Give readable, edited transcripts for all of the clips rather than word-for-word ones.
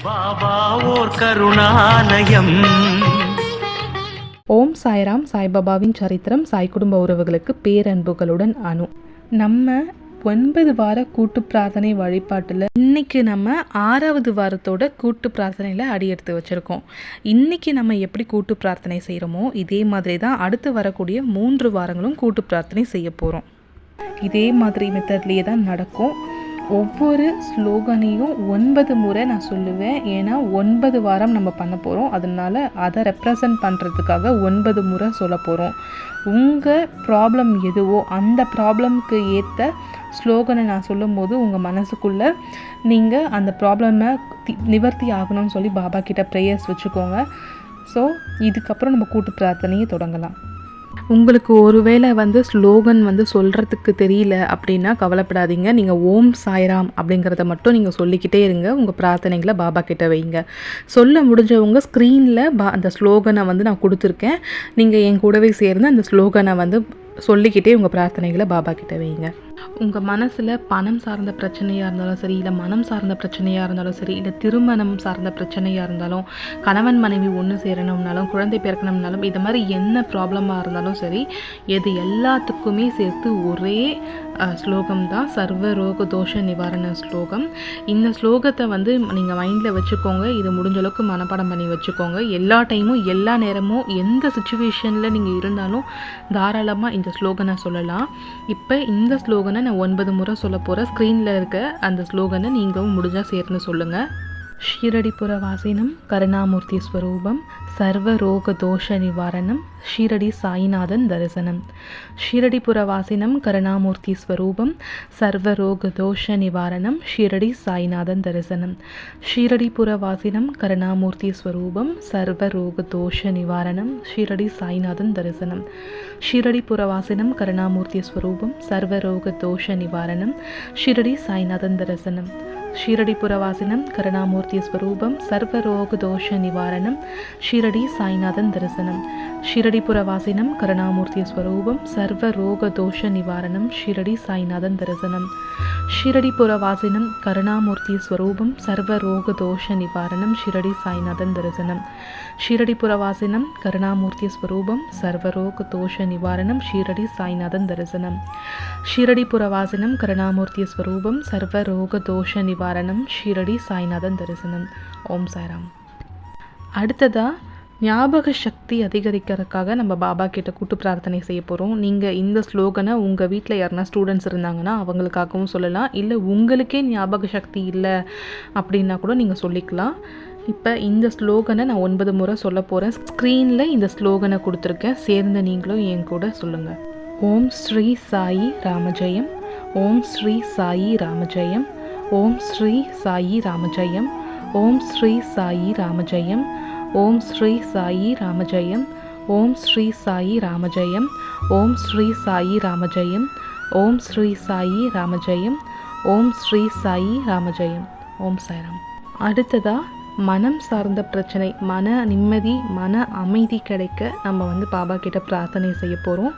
பாபா ஓர் கருணாலயம். ஓம் சாய்ராம். சாய்பாபாவின் சரித்திரம். சாய் குடும்ப உறவுகளுக்கு பேரன்புகளுடன் அனு. நம்ம 9 வார கூட்டு பிரார்த்தனை வழிபாட்டில் இன்றைக்கி நம்ம 6வது வாரத்தோட கூட்டு பிரார்த்தனையில் அடி எடுத்து வச்சுருக்கோம். இன்றைக்கி நம்ம எப்படி கூட்டு பிரார்த்தனை செய்கிறோமோ இதே மாதிரி தான் அடுத்து வரக்கூடிய 3 வாரங்களும் கூட்டு பிரார்த்தனை செய்ய போகிறோம். இதே மாதிரி மெத்தட்லேயே தான் நடக்கும். ஒவ்வொரு ஸ்லோகனையும் 9 முறை நான் சொல்லுவேன். ஏன்னா 9 வாரம் நம்ம பண்ண போகிறோம். அதனால் அதை ரெப்ரசன்ட் பண்ணுறதுக்காக 9 முறை சொல்ல போகிறோம். உங்கள் ப்ராப்ளம் எதுவோ அந்த ப்ராப்ளம்க்கு ஏற்ற ஸ்லோகனை நான் சொல்லும் போது உங்கள் மனசுக்குள்ளே நீங்கள் அந்த ப்ராப்ளமை நிவர்த்தி ஆகணும்னு சொல்லி பாபா கிட்ட ப்ரேயர்ஸ் வச்சுக்கோங்க. ஸோ இதுக்கப்புறம் நம்ம கூட்டு பிரார்த்தனையை தொடங்கலாம். உங்களுக்கு ஒருவேளை ஸ்லோகன் சொல்கிறதுக்கு தெரியல அப்படின்னா கவலைப்படாதீங்க. நீங்கள் ஓம் சாய்ராம் அப்படிங்கிறத மட்டும் நீங்கள் சொல்லிக்கிட்டே இருங்க. உங்கள் பிரார்த்தனைகளை பாபா கிட்ட வைங்க. சொல்ல முடிஞ்சவங்க ஸ்க்ரீனில் அந்த ஸ்லோகனை நான் கொடுத்துருக்கேன். நீங்கள் என் கூடவே சேர்ந்து அந்த ஸ்லோகனை சொல்லிக்கிட்டே உங்கள் பிரார்த்தனைகளை பாபா கிட்ட வைங்க. உங்கள் மனசில் பணம் சார்ந்த பிரச்சனையாக இருந்தாலும் சரி, இல்லை மனம் சார்ந்த பிரச்சனையாக இருந்தாலும் சரி, இல்லை திருமணம் சார்ந்த பிரச்சனையாக இருந்தாலும், கணவன் மனைவி ஒன்று சேரணும்னாலும், குழந்தை பிறக்கணும்னாலும், இது மாதிரி என்ன ப்ராப்ளமாக இருந்தாலும் சரி, எது எல்லாத்துக்குமே சேர்த்து ஒரே ஸ்லோகம் தான் சர்வ ரோக தோஷ நிவாரண ஸ்லோகம். இந்த ஸ்லோகத்தை நீங்கள் மைண்டில் வச்சுக்கோங்க. இது முடிஞ்ச அளவுக்கு மனப்பாடம் பண்ணி வச்சுக்கோங்க. எல்லா டைமும் எல்லா நேரமும் எந்த சுச்சுவேஷனில் நீங்கள் இருந்தாலும் தாராளமாக இந்த ஸ்லோகனை சொல்லலாம். இப்போ இந்த ஸ்லோகனை நான் 9 முறை சொல்ல போகிறேன். ஸ்க்ரீனில் இருக்க அந்த ஸ்லோகனை நீங்களும் முடிஞ்சால் சேர்ந்து சொல்லுங்கள். ஷீரடிபுர வாசினம் கருணாமூர்த்தி ஸ்வரூபம் சர்வ ரோக தோஷ நிவாரணம் ஷீரடி சாய்நாதன் தரிசனம். ஷீரடிபுர வாசினம் கருணாமூர்த்தி ஸ்வரூபம் சர்வ ரோக தோஷ நிவாரணம் ஷீரடி சாய்நாதன் தரிசனம். ஷீரடிபுர வாசினம் கருணாமூர்த்தி ஸ்வரூபம் சர்வ ரோக தோஷ நிவாரணம் ஷீரடி சாய்நாதன் தரிசனம். ஷீரடிபுர வாசினம் கருணாமூர்த்தி ஸ்வரூபம் சர்வ ரோக தோஷ நிவாரணம் ஷீரடி சாய்நாதன் தரிசனம். ஷீரடிபுர வாசினம் கருணாமூர்த்தி ஸ்வரூபம் சர்வ ரோக தோஷ நிவாரணம் ஷீரடி சாய்நாதன் தரிசனம். ஷீரடிபுர வாசினம் கருணாமூர்த்தி ஸ்வரூபம் சர்வ ரோக தோஷ நிவாரணம் ஷீரடி சாய்நாதன் தரிசனம். ஷீரடிபுர வாசினம் கருணாமூர்த்தி ஸ்வரூபம் சர்வ ரோக தோஷ நிவாரணம் ஷீரடி சாய்நாதன் தரிசனம். ஷீரடிபுர வாசினம் கருணாமூர்த்தி ஸ்வரூபம் சர்வ ரோக தோஷ நிவாரணம் ஷீரடி சாய்நாதன் தரிசனம். ஷீரடிபுர வாசினம் கருணாமூர்த்தி ஸ்வரூபம் சர்வ ரோக தோஷ நிவாரணம் ஷீரடி சாய்நாதன் தரிசனம். ஓம் சாய்ராம். அடுத்ததாக ஞாபக சக்தி அதிகரிக்கிறதுக்காக நம்ம பாபா கிட்ட கூட்டு பிரார்த்தனை செய்ய போகிறோம். நீங்கள் இந்த ஸ்லோகனை உங்கள் வீட்டில் யாருனா ஸ்டூடெண்ட்ஸ் இருந்தாங்கன்னா அவங்களுக்காகவும் சொல்லலாம். இல்லை உங்களுக்கே ஞாபக சக்தி இல்லை அப்படின்னா கூட நீங்கள் சொல்லிக்கலாம். இப்போ இந்த ஸ்லோகனை நான் 9 முறை சொல்ல போகிறேன். ஸ்க்ரீனில் இந்த ஸ்லோகனை கொடுத்துருக்கேன். சேர்ந்து நீங்களும் என் கூட சொல்லுங்கள். ஓம் ஸ்ரீ சாயி ராமஜெயம். ஓம் ஸ்ரீ சாயி ராமஜெயம். ஓம் ஸ்ரீ சாயி ராமஜெயம். ஓம் ஸ்ரீ சாயி ராமஜெயம். ஓம் ஸ்ரீ சாயி ராமஜெயம். ஓம் ஸ்ரீ சாயி ராமஜெயம். ஓம் ஸ்ரீ சாயி ராமஜெயம். ஓம் ஸ்ரீ சாயி ராமஜெயம். ஓம் ஸ்ரீ சாயி ராமஜெயம். ஓம் சாய்ராம். அடுத்ததாக மனம் சார்ந்த பிரச்சனை, மன நிம்மதி, மன அமைதி கிடைக்க நம்ம பாபா கிட்ட பிரார்த்தனை செய்ய போகிறோம்.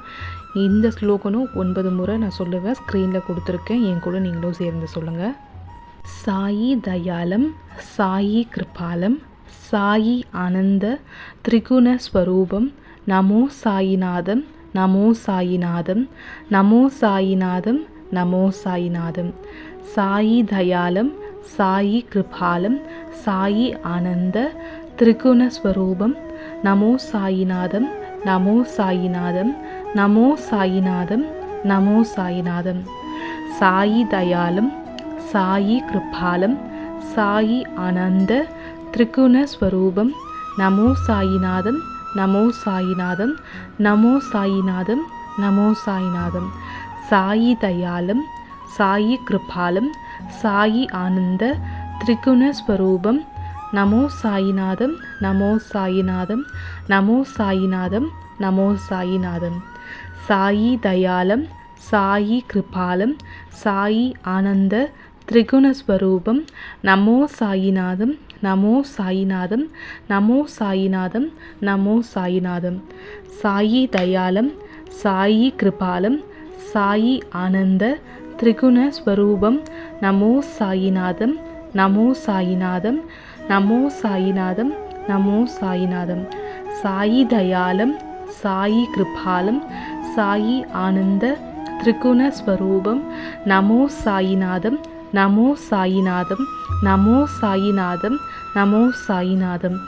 இந்த ஸ்லோகனும் 9 முறை நான் சொல்லுவேன். ஸ்க்ரீனில் கொடுத்துருக்கேன். என் கூட நீங்களும் சேர்ந்து சொல்லுங்கள். சாயி தயாலம், சாயி கிருபாலம், சாயி ஆனந்த திரிகுண ஸ்வரூபம், நமோ சாயிநாதம், நமோ சாயிநாதம், நமோ சாயிநாதம், நமோ சாயிநாதம். சாயி தயாலம், சாயி கிருபாலம், சாயி ஆனந்த திரிகுண ஸ்வரூபம், நமோ சாயிநாதம், நமோ சாயிநாதம், நமோ சாயிநாதம், நமோ சாயிநாதம். சாயி தயாலம், சாயி கிருபாலம், சாயி ஆனந்த திரிகுண ஸ்வரூபம், நமோ சாயிநாதம், நமோ சாயிநாதம், நமோ சாயிநாதம், நமோ சாயிநாதம். சாயி தயாலம், சாயி கிருபாலம், சாயி ஆனந்த திரிகுண ஸ்வரூபம், நமோ சாயிநாதம், நமோ சாயிநாதம், நமோ சாயிநாதம், நமோ சாயிநாதம். சாயி தயாலம், சாயி கிருபாலம், சாயி ஆனந்த திரிகுண ஸ்வரூபம், நமோ சாயிநாதம், நமோ சாயிநாதம், நமோ சாயிநாதம், நமோ சாயிநாதம். சாயி தயாலம், சாயி கிருபாலம், சாயி ஆனந்த திரிகுண ஸ்வரூபம், நமோ சாயிநாதம், நமோ சாயிநாதம், நமோ சாயிநாதம், நமோ சாயிநாதம். சாயி தயாலம், சாயி கிருபாலம், சாயி ஆனந்த திரிகுண ஸ்வரூபம், நமோ சாயிநாதம், நமோ சாயிநாதம், நமோ சாயிநாதம், நமோ சாயிநாதம்.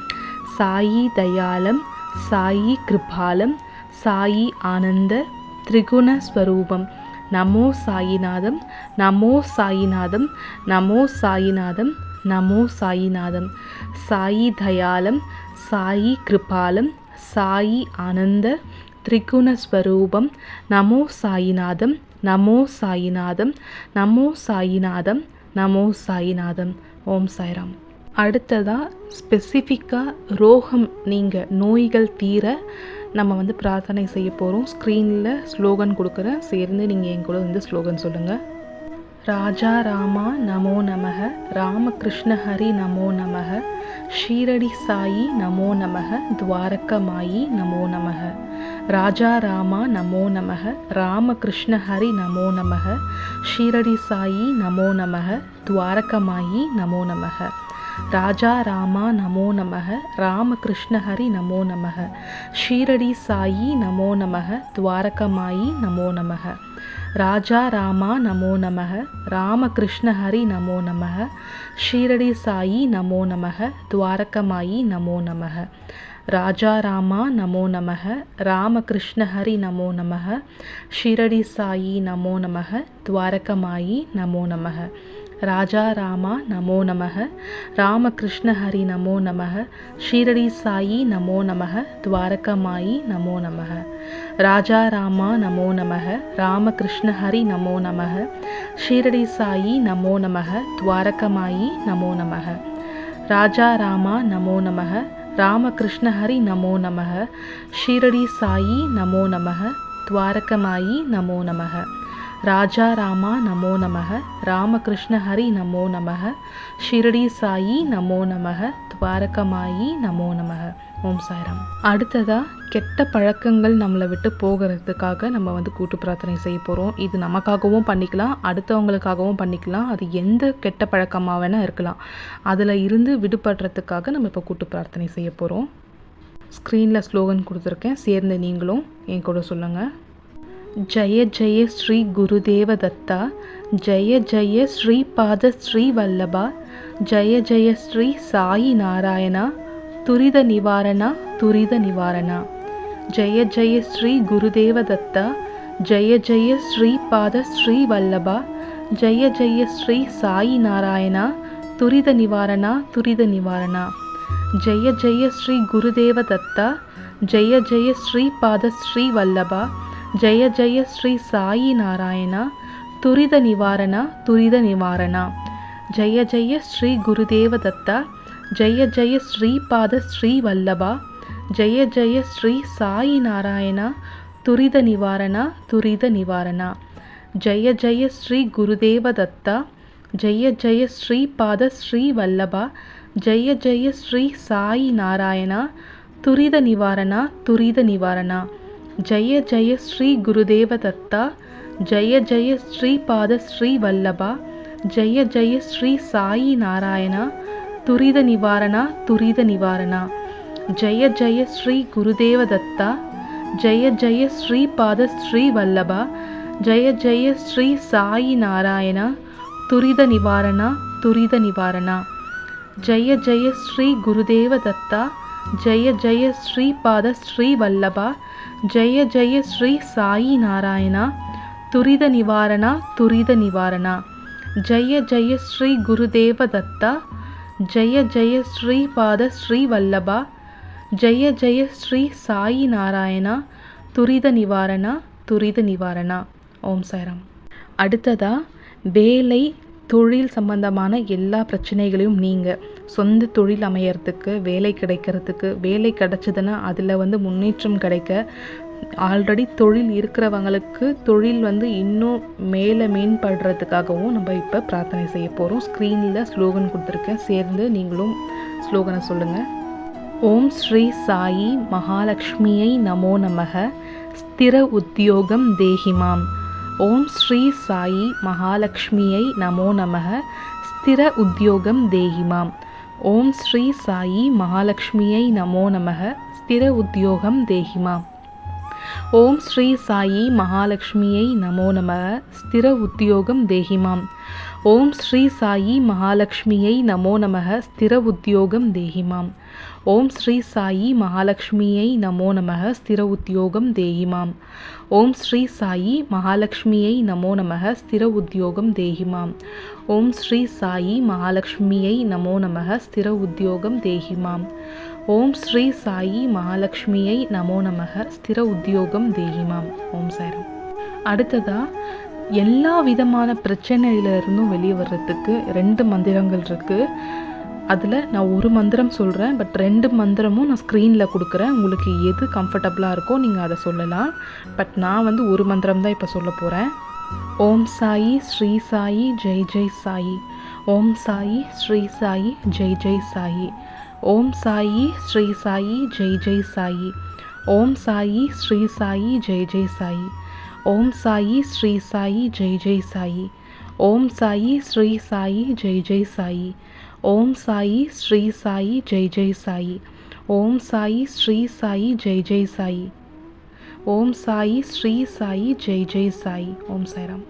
சாயி தயாலம், சாயி கிருபாலம், சாயி ஆனந்த திரிகுண ஸ்வரூபம், நமோ சாயிநாதம், நமோ சாயிநாதம், நமோ சாயிநாதம், நமோ சாயிநாதம். சாயி தயாலம், சாயி கிருபாலம், சாயி ஆனந்த திரிகுண ஸ்வரூபம், நமோ சாயிநாதம், நமோ சாயிநாதம், நமோ சாயிநாதம், நமோ சாயிநாதம். ஓம் சாய்ராம். அடுத்ததாக ஸ்பெசிஃபிக்காக ரோகம் நீங்கள் நோய்கள் தீர நம்ம பிரார்த்தனை செய்ய போகிறோம். ஸ்க்ரீனில் ஸ்லோகன் கொடுக்குறேன், சேர்ந்து நீங்கள் என் கூட ஸ்லோகன் சொல்லுங்கள். ராஜா ராமா நமோ நமக, ராமகிருஷ்ண ஹரி நமோ நமக, ஷீரடி சாயி நமோ நமக, துவாரகமாயி நமோ நமக. ராஜா ராமா நமோ நமக, ராமகிருஷ்ண ஹரி நமோ நமக, ஷீரடி சாயி நமோ நமக, துவாரகமாயி நமோ நமக. ராஜா ராமா நமோ நமக, ராமகிருஷ்ண ஹரி நமோ நமக, ஷீரடி சாயி நமோ நமக, துவாரகமாயி நமோ நமக. ராஜா ராமா நமோ நமக, ராமகிருஷ்ண ஹரி நமோ நமக, ஷீரடி சாயி நமோ நமக, துவாரகமாயி நமோ நமக. ராஜா ராமா நமோ நமக, ராமகிருஷ்ண ஹரி நமோ நமக, ஷீரடி சாயி நமோ நமக, துவாரகமாயி நமோ நமக. ராஜா ராமா நமோ நமக, ராமகிருஷ்ண ஹரி நமோ நமக, ஷீரடி சாயி நமோ நமக, துவாரகமாயி நமோ நமக. ராஜா ராமா நமோ நமக, ராமகிருஷ்ண ஹரி நமோ நமக, ஷீரடி சாயி நமோ நமக, துவாரகமாயி நமோ நமக. ராஜா ராமா நமோ நமக, ராமகிருஷ்ண ஹரி நமோ நமக, ஷீரடி சாயி நமோ நமக, துவாரகமாயி நமோ நமக. ராஜா ராமா நமோ நமக, ராமகிருஷ்ண ஹரி நமோ நமக, ஷீரடி சாயி நமோ நமக, துவாரகமாயி நமோ நமக. ஓம் சாய்ராம். அடுத்ததாக கெட்ட பழக்கங்கள் நம்மளை விட்டு போகிறதுக்காக நம்ம கூட்டு பிரார்த்தனை செய்ய போகிறோம். இது நமக்காகவும் பண்ணிக்கலாம், அடுத்தவங்களுக்காகவும் பண்ணிக்கலாம். அது எந்த கெட்ட பழக்கமாக வேணால் இருக்கலாம். அதில் இருந்து விடுபடுறதுக்காக நம்ம இப்போ கூட்டு பிரார்த்தனை செய்ய போகிறோம். ஸ்க்ரீனில் ஸ்லோகன் கொடுத்துருக்கேன், சேர்ந்து நீங்களும் என் கூட சொல்லுங்கள். ஜய ஜய ஸ்ரீ குருதேவ தத்தா, ஜய ஜய ஸ்ரீ பாத ஸ்ரீ வல்லபா, ஜய ஜய ஸ்ரீ சாயி நாராயணா, துரித நிவாரணா துரித நிவாரணா. ஜய ஜய ஸ்ரீ குருதேவ தத்தா, ஜய ஜய ஸ்ரீ பாத ஸ்ரீ வல்லபா, ஜய ஜய ஸ்ரீ சாயி நாராயணா, துரித நிவாரணா துரித நிவாரணா. ஜய ஜய ஸ்ரீ குருதேவ தத்தா, ஜய ஜய ஸ்ரீ பாத ஸ்ரீ வல்லபா, ஜய ஜய ஸ்ரீ சாயி நாராயணா, துரித நிவாரணா துரித நிவாரணா. ஜய ஜய ஸ்ரீ குருதேவ தத்தா, ஜய ஜய ஸ்ரீ பாத ஸ்ரீ வல்லபா, ஜய ஜய ஸ்ரீ சாயி நாராயணா, துரித நிவாரணா துரித நிவாரணா. ஜய ஜய ஸ்ரீ குருதேவ தத்தா, ஜய ஜய ஸ்ரீ பாத ஸ்ரீ வல்லபா, ஜய ஜய ஸ்ரீ சாயி நாராயணா, துரித நிவாரணா துரித நிவாரணா. ஜய ஜய ஸ்ரீ குருதேவ தத்தா, ஜய ஜய ஸ்ரீ பாத ஸ்ரீ வல்லபா, ஜய ஜய ஸ்ரீ சாயி நாராயணா, துரித நிவாரணா துரித நிவாரணா. ஜய ஜய ஸ்ரீ குருதேவ தத்தா, ஜய ஜய ஸ்ரீ பாத ஸ்ரீ வல்லபா, ஜய ஜய ஸ்ரீ சாயி நாராயணா, துரித நிவாரணா துரித நிவாரணா. ஜய ஜய ஸ்ரீ குருதேவ தத்தா, ஜய ஜய ஸ்ரீ பாத ஸ்ரீ வல்லபா, ஜய ஜய ஸ்ரீ சாயி நாராயணா, துரித நிவாரணா துரித நிவாரணா. ஜய ஜய ஸ்ரீ குருதேவ தத்தா, ஜய ஜய ஸ்ரீ பாத ஸ்ரீ வல்லபா, ஜய ஜய ஸ்ரீ சாயி நாராயணா, துரித நிவாரணா துரித நிவாரணா. ஓம் சாய்ராம். அடுத்ததாக வேலை தொழில் சம்பந்தமான எல்லா பிரச்சனைகளையும் நீங்கள் சொந்த தொழில் அமையறதுக்கு, வேலை கிடைக்கிறதுக்கு, வேலை கிடச்சிதுன்னா அதில் முன்னேற்றம் கிடைக்க, ஆல்ரெடி தொழில் இருக்கிறவங்களுக்கு தொழில் இன்னும் மேலே மேம்படுறதுக்காகவும் நம்ம இப்போ பிரார்த்தனை செய்ய போகிறோம். ஸ்க்ரீனில் ஸ்லோகன் கொடுத்துருக்கேன், சேர்ந்து நீங்களும் ஸ்லோகனை சொல்லுங்கள். ஓம் ஸ்ரீ சாயி மகாலட்சுமியை நமோ நமக, ஸ்திர உத்தியோகம் தேஹிமாம். ஓம் ஸ்ரீ சாயி மகாலட்சுமியை நமோ நமக, ஸ்திர உத்யோகம் தேஹிமாம். ஓம் ஸ்ரீ சாயி மகாலட்சுமியை நமோ நமக. ஸ்திர உத்யோகம் தேஹிமாம். ஓம் ஸ்ரீ சாயி மகாலட்சுமியை நமோ நமக. ஸ்திர உத்யோகம் தேஹிமாம். ஓம் ஸ்ரீ சாயி மகாலட்சுமியை நமோ நமக. ஸ்திர உத்யோகம் தேஹிமாம். ஓம் ஸ்ரீ சாயி மகாலட்சுமியை நமோ நமக. ஸ்திர உத்யோகம் தேஹிமாம். ஓம் ஸ்ரீ சாயி மகாலட்சுமியை நமோ நமக. ஸ்திர உத்யோகம் தேஹிமாம். ஓம் ஸ்ரீ சாயி மகாலட்சுமியை நமோ நமக. ஸ்திர உத்யோகம் தேஹிமாம். ஓம் ஸ்ரீ சாயி மகாலட்சுமியை நமோ நமக. ஸ்திர உத்யோகம் தேஹிமாம். ஓம் சாய்ராம். அடுத்ததாக எல்லா விதமான பிரச்சனையிலிருந்தும் வெளியே வர்றதுக்கு 2 மந்திரங்கள் இருக்குது. அதில் நான் ஒரு மந்திரம் சொல்கிறேன், பட் 2 மந்திரமும் நான் ஸ்க்ரீனில் கொடுக்குறேன். உங்களுக்கு எது கம்ஃபர்டபுளாக இருக்கோ நீங்கள் அதை சொல்லலாம். பட் நான் ஒரு மந்திரம் தான் இப்போ சொல்ல போகிறேன். ஓம் சாயி ஸ்ரீ சாயி ஜெய் ஜெய் சாயி. ஓம் சாயி ஸ்ரீ சாயி ஜெய் ஜெய் சாயி. ஓம் சாயி ஸ்ரீ சாயி ஜெய் ஜெய் சாயி. ஓம் சாயி ஸ்ரீ சாயி ஜெய் ஜெய் சாயி. ஓம் சாயி ஸ்ரீ சாயி ஜெய் ஜெய் சாயி. ஓம் சாயி ஸ்ரீ சாயி ஜெய் ஜெய் சாயி. ஓம் சாயி ஸ்ரீ சாயி ஜெய் ஜெய் சாயி. ஓம் சாயி ஸ்ரீ சாயி ஜெய் ஜெய் சாயி. ஓம் சாயி ஸ்ரீ சாயி ஜெய் ஜெய் சாயி. ஓம் சாய்ராம்.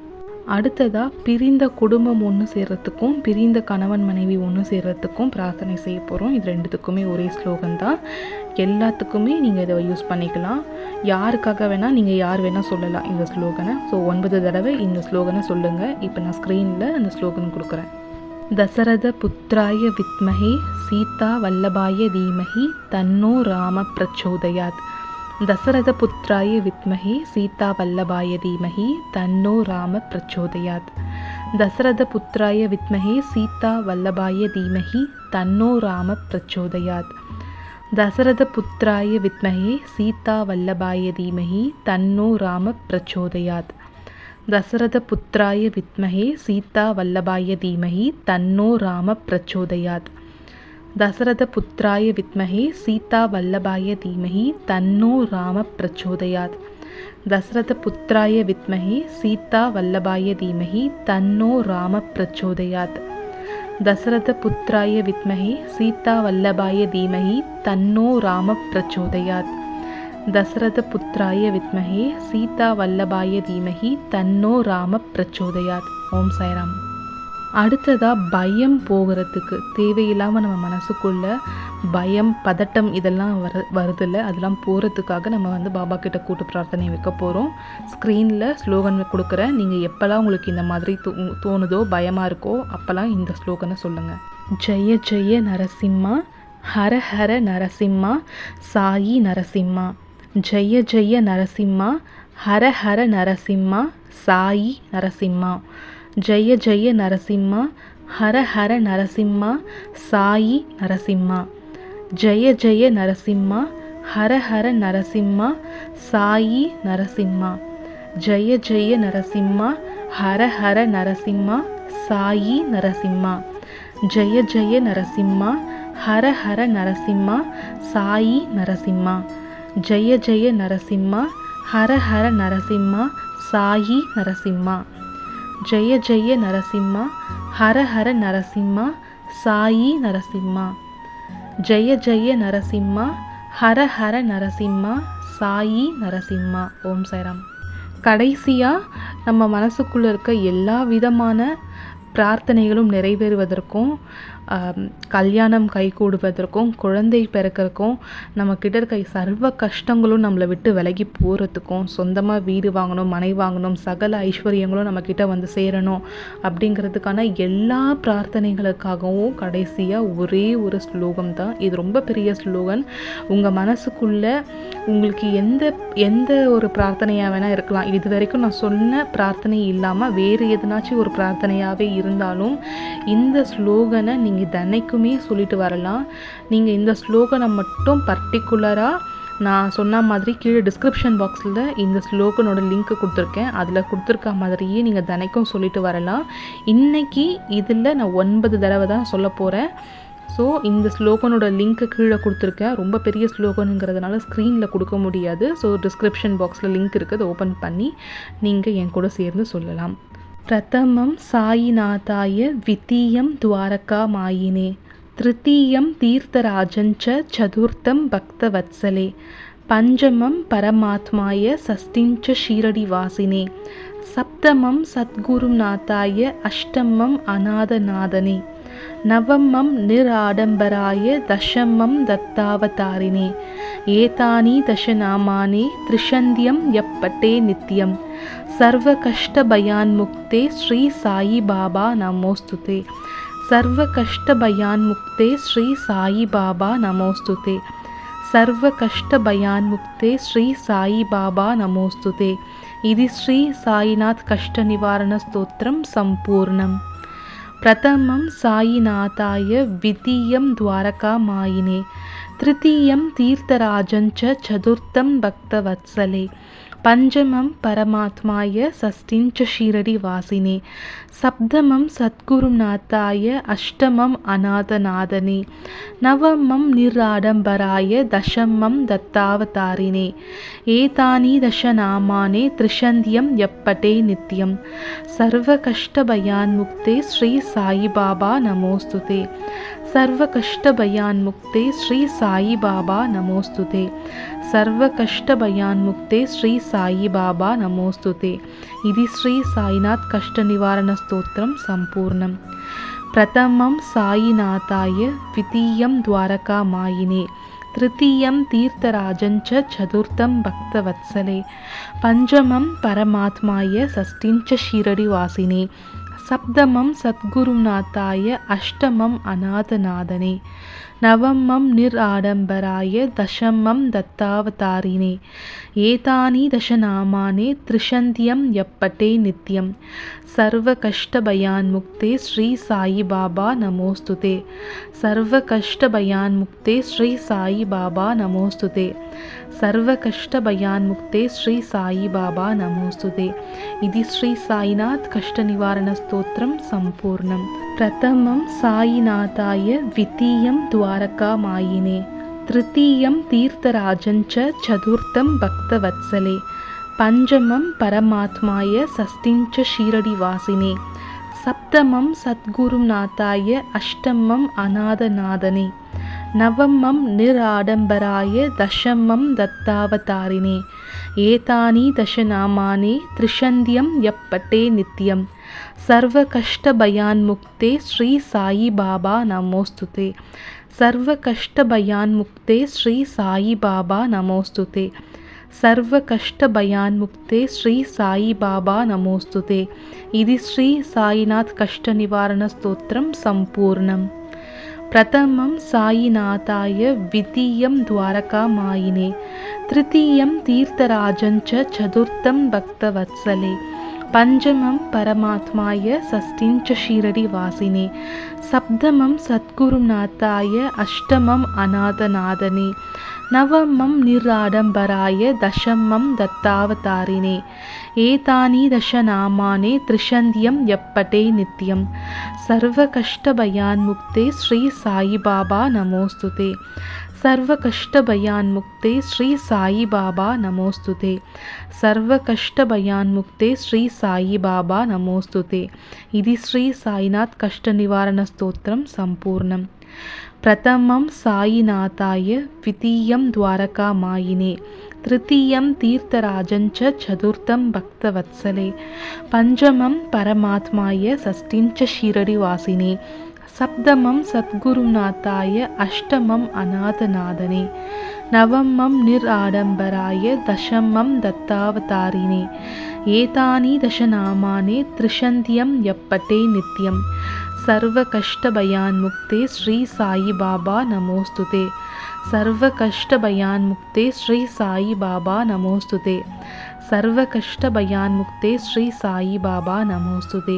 அடுத்ததாக பிரிந்த குடும்பம் ஒன்று சேர்கிறதுக்கும் பிரிந்த கணவன் மனைவி ஒன்று சேர்கிறதுக்கும் பிரார்த்தனை செய்ய போகிறோம். இது 2த்துக்குமே ஒரே ஸ்லோகன் தான். எல்லாத்துக்குமே நீங்கள் இதை யூஸ் பண்ணிக்கலாம். யாருக்காக வேணால் நீங்கள் யார் வேணால் சொல்லலாம் இந்த ஸ்லோகனை. ஸோ 9 தடவை இந்த ஸ்லோகனை சொல்லுங்கள். இப்போ நான் ஸ்க்ரீனில் அந்த ஸ்லோகன் கொடுக்குறேன். தசரத புத்திராய வித்மஹே சீதா வல்லபாய தீமஹி தன்னோ ராம பிரச்சோதயாத். தசரத புத்திராய வித்மஹே சீதா வல்லபாய தீமஹி தன்னோ ராம பிரச்சோதயாத். தசரத புத்திராய வித்மஹே சீதா வல்லபாய தீமஹி தன்னோ ராம பிரச்சோதயாத். தசரத புத்திராய வித்மஹே சீதா வல்லபாய தீமஹி தன்னோ ராம பிரச்சோதயாத். தசரத புத்திராய வித்மஹே சீதா வல்லபாய தீமஹி தன்னோ ராம பிரச்சோதயாத். தசரத புத்திராய வித்மஹே சீதா வல்லபாய தீமஹி தன்னோ ராம பிரச்சோதயாத். தசரத புத்திராய வித்மஹே சீதா வல்லபாய தீமஹி தன்னோ ராம பிரச்சோதயாத். தசரத புத்திராய வித்மஹே சீதா வல்லபாய தீமஹி தன்னோ ராம பிரச்சோதயாத். தசரத புத்திராய வித்மஹே சீதா வல்லபாய தீமஹி தன்னோ ராம பிரச்சோதயாத். ஓம் சாய்ராம். அடுத்ததாக பயம் போகிறதுக்கு, தேவையில்லாமல் நம்ம மனசுக்குள்ள பயம் பதட்டம் இதெல்லாம் வருதில்ல, அதெல்லாம் போகிறதுக்காக நம்ம பாபா கிட்ட கூட்டு பிரார்த்தனை வைக்க போகிறோம். ஸ்க்ரீனில் ஸ்லோகன் கொடுக்குறேன். நீங்கள் எப்போல்லாம் உங்களுக்கு இந்த மாதிரி தோணுதோ பயமாக இருக்கோ அப்போல்லாம் இந்த ஸ்லோகனை சொல்லுங்கள். ஜெய ஜெய நரசிம்மா ஹர ஹர நரசிம்மா சாயி நரசிம்மா. ஜெய ஜெய நரசிம்மா ஹர ஹர நரசிம்மா சாயி நரசிம்மா. ஜெய ஜெய நரசிம்மா ஹர ஹர நரசிம்மா சாயி நரசிம்மா. ஜெய ஜெய நரசிம்மா ஹர ஹர நரசிம்மா சாயி நரசிம்மா. ஜெய ஜெய நரசிம்மா ஹர ஹர நரசிம்மா சாயி நரசிம்மா. ஜெய ஜெய நரசிம்மா ஹர ஹர நரசிம்மா சாயி நரசிம்மா. ஜெய ஜெய நரசிம்மா ஹர ஹர நரசிம்மா சாயி நரசிம்மா. ஜெய ஜெய நரசிம்மா ஹர ஹர நரசிம்மா சாயி நரசிம்மா. ஜெய ஜெய நரசிம்மா ஹர ஹர நரசிம்மா சாயி நரசிம்மா. ஓம் சாய்ராம். கடைசியாக நம்ம மனசுக்குள்ளே இருக்க எல்லா விதமான பிரார்த்தனைகளும் நிறைவேறுவதற்கும், கல்யாணம் கைகூடுவதற்கும், குழந்தை பிறக்கிறதுக்கும், நம்மக்கிட்ட இருக்க சர்வ கஷ்டங்களும் நம்மளை விட்டு விலகி போகிறதுக்கும், சொந்தமாக வீடு வாங்கணும், மனை வாங்கணும், சகல ஐஸ்வர்யங்களும் நம்மக்கிட்ட வந்து சேரணும் அப்படிங்கிறதுக்கான எல்லா பிரார்த்தனைகளுக்காகவும் கடைசியாக ஒரே ஒரு ஸ்லோகம் தான். இது ரொம்ப பெரிய ஸ்லோகன். உங்கள் மனசுக்குள்ளே உங்களுக்கு எந்த ஒரு பிரார்த்தனையாக வேணால் இருக்கலாம். இது வரைக்கும் நான் சொன்ன பிரார்த்தனை இல்லாமல் வேறு எதனாச்சும் ஒரு பிரார்த்தனையாகவே இருந்தாலும் இந்த ஸ்லோகனை நீங்கள் தினைக்குமே சொல்லிட்டு வரலாம். நீங்கள் இந்த ஸ்லோகனை மட்டும் பர்டிகுலராக நான் சொன்ன மாதிரி கீழே டிஸ்கிரிப்ஷன் பாக்ஸில் இந்த ஸ்லோகனோட லிங்க்கு கொடுத்துருக்கேன். அதில் கொடுத்துருக்க மாதிரியே நீங்கள் தினைக்கும் சொல்லிட்டு வரலாம். இன்றைக்கி இதில் நான் 9 தடவை தான் சொல்ல போகிறேன். ஸோ இந்த ஸ்லோகனோட லிங்க்கு கீழே கொடுத்துருக்கேன். ரொம்ப பெரிய ஸ்லோகனுங்கிறதுனால ஸ்க்ரீனில் கொடுக்க முடியாது. ஸோ டிஸ்கிரிப்ஷன் பாக்ஸில் லிங்க் இருக்குது, அதை ஓப்பன் பண்ணி நீங்கள் என் கூட சேர்ந்து சொல்லலாம். प्रथमं साईनाथाय, द्वितीयं द्वारकामायिने, तृतीयं तीर्थराजञ्च, चतुर्थं भक्तवत्सले, पञ्चमं परमात्माय, षष्ठिञ्च शीरडिवासिने, सप्तमं सद्गुरुनाथाय, अष्टमम् अनाथनाथने, नवमं निराडम्बराय, दशमं दत्तावतारिणे। एतानि दशनामानि त्रिशन्त्यं यप्पटे नित्यं सर्वकष्टभयान्मुक्ते श्री साई बाबा नमोस्तुते। सर्वकष्टभयान्मुक्ते श्री साई बाबा नमोस्तुते। सर्वकष्टभयान्मुक्ते श्री साई बाबा नमोस्तुते। इति श्री साईनाथ कष्टनिवारण स्तोत्रं सम्पूर्णम्। प्रथमं साईनाथाय, द्वितीयं द्वारकामायिने, तृतीयं तीर्थराजञ्च, चतुर्थं भक्तवत्सले, पञ्चमं परमात्माय, षष्ठिञ्च शीरडिवासिने, सप्तमं सद्गुरुनाथाय, अष्टमम् अनाथनाथने, नवमं निराडम्बराय, दशमं दत्तावतारिणे। एतानि दशनामानि त्रिशन्त्यं यप्पटे नित्यं सर्वकष्टभयान्मुक्ते श्री साई बाबा नमोस्तुते। सर्वकष्टभयान्मुक्ते श्री साई बाबा नमोस्तुते। सर्वकष्टभयान्मुक्ते श्री साई बाबा नमोस्तुते। इति श्री साईनाथ कष्टनिवारण स्तोत्रं सम्पूर्णम्। प्रथमं साईनाथाय, द्वितीयं द्वारकामायिने, तृतीयं तीर्थराजञ्च, चतुर्थं भक्तवत्सले, पञ्चमं परमात्माय, षष्ठिञ्च शीरडिवासिने, सप्तमं सद्गुरुनाथाय, अष्टमम् अनाथनाथने, नवमं निराडम्बराय, दशमं दत्तावतारिणे। एतानि दशनामानि त्रिशन्त्यं यप्पटे नित्यं सर्वकष्टभयान्मुक्ते श्री साई बाबा नमोस्तुते। सर्वकष्टभयान्मुक्ते श्री साई बाबा नमोस्तुते। सर्वकष्टभयान्मुक्ते श्री साई बाबा नमोस्तुते। इति श्री साईनाथ कष्टनिवारण स्तोत्रं सम्पूर्णम्। प्रथमं साईनाथाय, द्वितीयं द्वारकामायिने, तृतीयं तीर्थराजञ्च, चतुर्थं भक्तवत्सले, पञ्चमं परमात्माय, षष्ठिञ्च शीरडिवासिने, सप्तमं सद्गुरुनाथाय, अष्टमम् अनाथनाथने, नवमं निराडम्बराय, दशमं दत्तावतारिणे। एतानि दशनामानि त्रिशन्त्यं यप्पटे नित्यं सर्वकष्टभयान्मुक्ते श्री साई बाबा नमोस्तुते। सर्वकष्टभयान्मुक्ते श्री साई बाबा नमोस्तुते। सर्वकष्टभयान्मुक्ते श्री साई बाबा नमोस्तुते। इति श्री साईनाथ कष्टनिवारण स्तोत्रं सम्पूर्णम्। प्रथमं साईनाथाय, द्वितीयं द्वारकामायिने, तृतीयं तीर्थराजञ्च, चतुर्थं भक्तवत्सले, पञ्चमं परमात्माय, षष्ठिञ्च शीरडिवासिने, सप्तमं सद्गुरुनाथाय, अष्टमम् अनाथनाथने, नवमं निराडम्बराय, दशमं दत्तावतारिणे। एतानि दशनामानि त्रिशन्त्यं यप्पटे नित्यं सर्वकष्टभयान्मुक्ते श्री साई बाबा नमोस्तुते। सर्वकष्टभयान्मुक्ते श्री साई बाबा नमोस्तुते। सर्वकष्टभयान्मुक्ते श्री साई बाबा नमोस्तुते। इति श्री साईनाथ कष्टनिवारण स्तोत्रं सम्पूर्णम्। प्रथमं साईनाथाय, द्वितीयं द्वारकामायिने, तृतीयं तीर्थराजञ्च, चतुर्थं भक्तवत्सले, पञ्चमं परमात्माय, षष्ठिञ्च शीरडिवासिने, सप्तमं सद्गुरुनाथाय, अष्टमम् अनाथनाथने, नवमं निराडम्बराय, दशमं दत्तावतारिणे। एतानि दशनामानि त्रिशन्त्यं यप्पटे नित्यं सर्वकष्टभयान्मुक्ते श्री साई बाबा नमोस्तुते। सर्वकष्टभयान्मुक्ते श्री साई बाबा नमोस्तुते। सर्वकष्टभयान्मुक्ते श्री साई बाबा नमोस्तुते।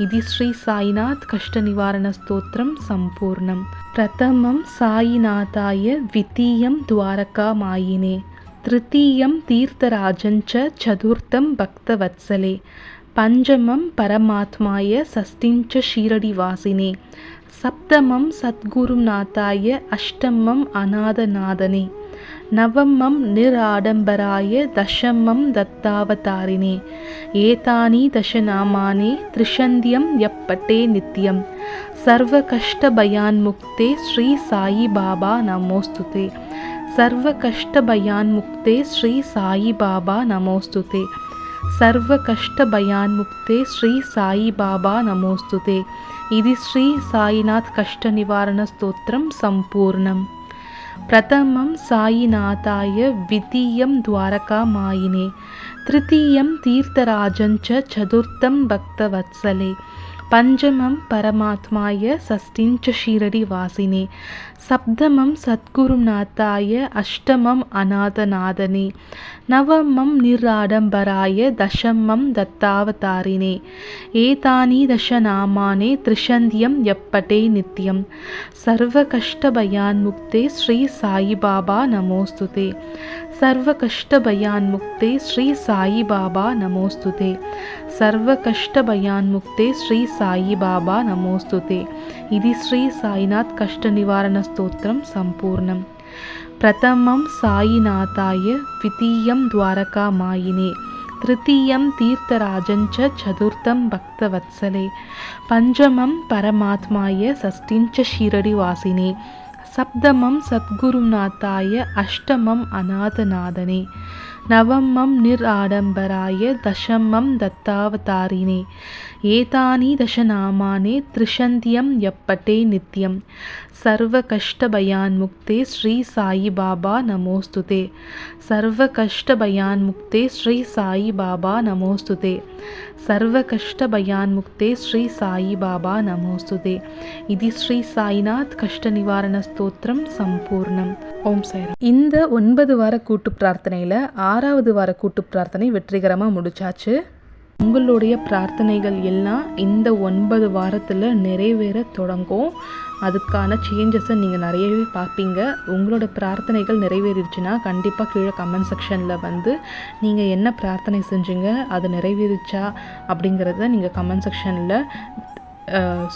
इति श्री साईनाथ कष्टनिवारण स्तोत्रं सम्पूर्णम्। प्रथमं साईनाथाय, द्वितीयं द्वारकामायिने, तृतीयं तीर्थराजञ्च, चतुर्थं भक्तवत्सले, पञ्चमं परमात्माय, षष्ठिञ्च शीरडिवासिने, சப்தமம் சத்குருநாதாய அஷ்டமம் அநாதநாதனே நவமம் நிராடம்பராய தசமம் தத்தாவதாரினே ஏதானி தசநாமானே த்ரிஷந்தியம் யப்பட்டே நித்யம் சர்வ கஷ்ட பயான்முக்தே ஸ்ரீ சாயி பாபா நமோஸ்துதே சர்வ கஷ்ட பயான்முக்தே ஸ்ரீ சாயி பாபா நமோஸ்துதே சர்வ கஷ்ட பயான்முக்தே ஸ்ரீ சாயி பாபா நமோஸ்துதே. இது ஸ்ரீ சாயிநாத் கஷ்ட நிவாரண ஸ்தோத்திரம் சம்பூர்ணம். பிரதமம் சாயிநாதாய விதீயம் துவாரகாமாயினே திருத்தீயம் தீர்த்தராஜஞ்ச சதுர்த்தம் பக்தவத்சலே பஞ்சமம் பரமாத்மாய சஷ்டிஞ்ச ஷீரடி வாசினே சப்தமம் சத்குருநாதாய அஷ்டமம் அநாதநாதனே நவமம் நிராடம்பராய தசமம் தத்தாவதாரினே ஏதானி தசநாமானே த்ரிஷந்தியம் யப்பட்டே நித்யம் சர்வ கஷ்ட பயான்முக்தே ஸ்ரீ சாயி பாபா நமோஸ்துதே சர்வ கஷ்ட பயான்முக்தே ஸ்ரீ சாயி பாபா நமோஸ்துதே சர்வ கஷ்ட பயான்முக்தே ஸ்ரீ சாயி பாபா நமோஸ்துதே. இது ஸ்ரீ சாயிநாத் கஷ்ட நிவாரண ஸ்தோத்திரம் சம்பூர்ணம். பிரதமம் சாயிநாதாய விதீயம் துவாரகாமாயினே திருத்தீயம் தீர்த்தராஜஞ்ச சதுர்த்தம் பக்தவத்சலே பஞ்சமம் பரமாத்மாய சஷ்டிஞ்ச ஷீரடி வாசினே சப்தமம் சத்குருநாதாய அஷ்டமம் அநாதநாதனே நவமம் நிராடம்பராய தசமம் தத்தாவதாரினே ஏதானி தசநாமானே த்ரிஷந்தியம் யப்பட்டே நித்யம் சர்வ கஷ்ட பயான்முக்தே ஸ்ரீ சாயி பாபா நமோஸ்துதே சர்வ கஷ்ட பயான்முக்தே ஸ்ரீ சாயி பாபா நமோஸ்துதே சர்வ கஷ்ட பயான்முக்தே ஸ்ரீ சாயி பாபா நமோஸ்துதே. இது ஸ்ரீ சாயிநாத் கஷ்ட நிவாரண ஸ்தோத்திரம் சம்பூர்ணம். ஓம் சாய்ராம். இந்த 9 வார கூட்டு பிரார்த்தனையில் 6வது வார கூட்டு பிரார்த்தனை வெற்றிகரமாக முடிச்சாச்சு. உங்களுடைய பிரார்த்தனைகள் எல்லாம் இந்த 9 வாரத்தில் நிறைவேற தொடங்கும். அதுக்கான சேஞ்சஸை நீங்கள் நிறையவே பார்ப்பீங்க. உங்களோட பிரார்த்தனைகள் நிறைவேறிடுச்சுன்னா கண்டிப்பாக கீழே கமெண்ட் செக்ஷனில் வந்து நீங்கள் என்ன பிரார்த்தனை செஞ்சீங்க, அது நிறைவேறிச்சா அப்படிங்கிறத நீங்கள் கமெண்ட் செக்ஷனில்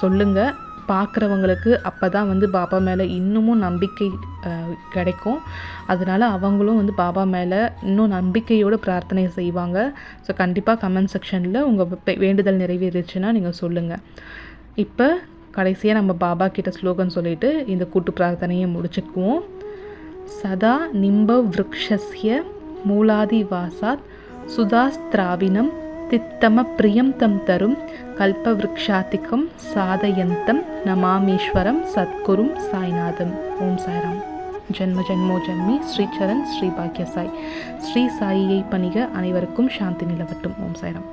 சொல்லுங்கள். பார்க்குறவங்களுக்கு அப்போ தான் வந்து பாபா மேலே இன்னமும் நம்பிக்கை கிடைக்கும். அதனால் அவங்களும் வந்து பாபா மேலே இன்னும் நம்பிக்கையோடு பிரார்த்தனை செய்வாங்க. ஸோ கண்டிப்பாக கமெண்ட் செக்ஷனில் உங்கள் வேண்டுதல் நிறைவேறிச்சுன்னா நீங்கள் சொல்லுங்கள். இப்போ கடைசியாக நம்ம பாபா கிட்ட ஸ்லோகன் சொல்லிவிட்டு இந்த கூட்டு பிரார்த்தனையை முடிச்சுக்குவோம். சதா நிம்ப விருக்ஷஸ்ய மூலாதி வாசாத் சுதாஸ்திராவினம் தித்தம பிரியம் தம் தரும் கல்பவ்ருக்ஷாதிகம் சாதயந்தம் நமாமீஸ்வரம் சத்குரும் சாய்நாதம். ஓம் சாய்ராம். ஜென்ம ஜென்மோ ஜன்மி ஸ்ரீ சரண் ஸ்ரீ பாக்ய சாய். ஸ்ரீ சாயியை பணிக அனைவருக்கும் சாந்தி நிலவட்டும். ஓம் சாய்ராம்.